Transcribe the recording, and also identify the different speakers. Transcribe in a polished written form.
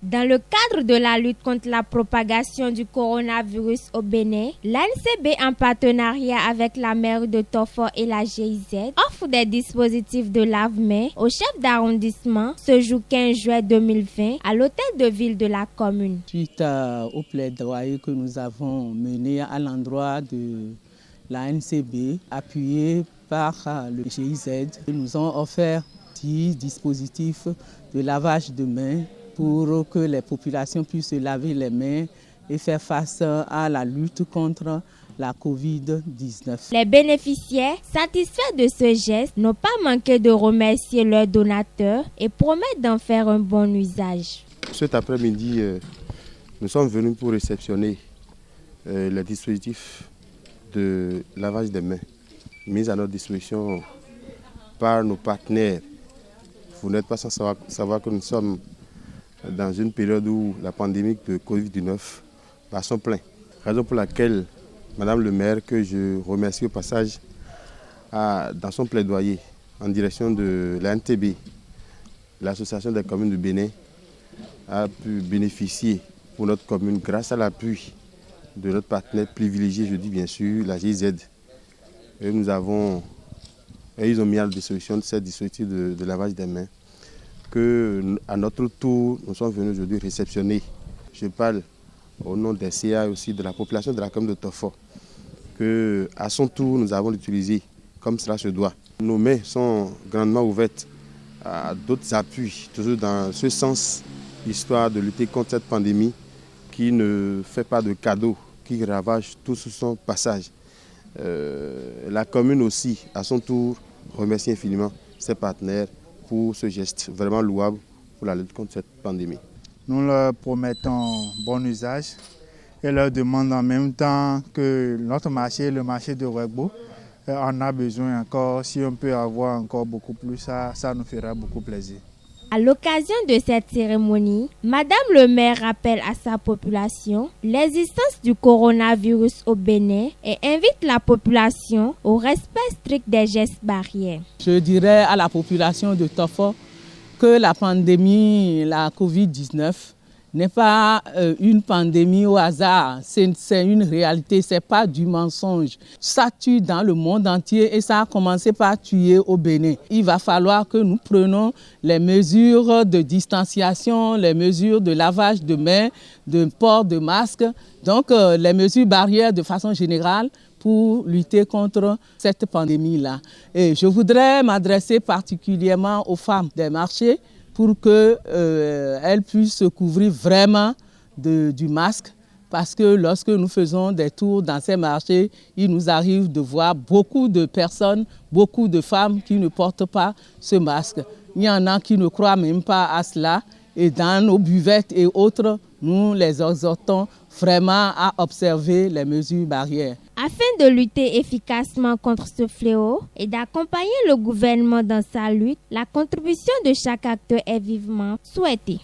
Speaker 1: Dans le cadre de la lutte contre la propagation du coronavirus au Bénin, l'ANCB, en partenariat avec la mairie de Tofor et la GIZ, offre des dispositifs de lave-mains au chef d'arrondissement ce jour 15 juin 2020 à l'hôtel de ville de la commune.
Speaker 2: Suite au plaidoyer que nous avons mené à l'endroit de l'ANCB, appuyé par le GIZ, ils nous ont offert 10 dispositifs de lavage de mains pour que les populations puissent se laver les mains et faire face à la lutte contre la Covid-19.
Speaker 1: Les bénéficiaires, satisfaits de ce geste, n'ont pas manqué de remercier leurs donateurs et promettent d'en faire un bon usage.
Speaker 3: Cet après-midi, nous sommes venus pour réceptionner les dispositifs de lavage des mains mis à notre disposition par nos partenaires. Vous n'êtes pas sans savoir que nous sommes dans une période où la pandémie de Covid-19 bat son plein. Raison pour laquelle Madame le maire, que je remercie au passage, dans son plaidoyer en direction de l'ANTB, l'Association des communes du Bénin, a pu bénéficier pour notre commune grâce à l'appui de notre partenaire privilégié, je dis bien sûr, la GIZ. Et ils ont mis à la disposition de ces dispositifs de lavage des mains que, à notre tour, nous sommes venus aujourd'hui réceptionner. Je parle au nom des CA et aussi de la population de la commune de Tofor, que à son tour, nous avons utilisé comme cela se doit. Nos mains sont grandement ouvertes à d'autres appuis, toujours dans ce sens, histoire de lutter contre cette pandémie qui ne fait pas de cadeaux, qui ravage tout sur son passage. La commune aussi, à son tour, remercie infiniment ses partenaires pour ce geste vraiment louable pour la lutte contre cette pandémie.
Speaker 4: Nous leur promettons bon usage et leur demandons en même temps que notre marché, le marché de Ouégbou, en a besoin encore. Si on peut avoir encore beaucoup plus, ça nous fera beaucoup plaisir.
Speaker 1: À l'occasion de cette cérémonie, Madame le maire rappelle à sa population l'existence du coronavirus au Bénin et invite la population au respect strict des gestes barrières.
Speaker 2: Je dirais à la population de Tofor que la pandémie, la Covid-19, n'est pas une pandémie au hasard, c'est une réalité, ce n'est pas du mensonge. Ça tue dans le monde entier et ça a commencé par tuer au Bénin. Il va falloir que nous prenions les mesures de distanciation, les mesures de lavage de mains, de port de masque, donc les mesures barrières de façon générale pour lutter contre cette pandémie-là. Et je voudrais m'adresser particulièrement aux femmes des marchés pour qu'elles puissent se couvrir vraiment du masque. Parce que lorsque nous faisons des tours dans ces marchés, il nous arrive de voir beaucoup de personnes, beaucoup de femmes qui ne portent pas ce masque. Il y en a qui ne croient même pas à cela. Et dans nos buvettes et autres, nous les exhortons vraiment à observer les mesures barrières.
Speaker 1: Afin de lutter efficacement contre ce fléau et d'accompagner le gouvernement dans sa lutte, la contribution de chaque acteur est vivement souhaitée.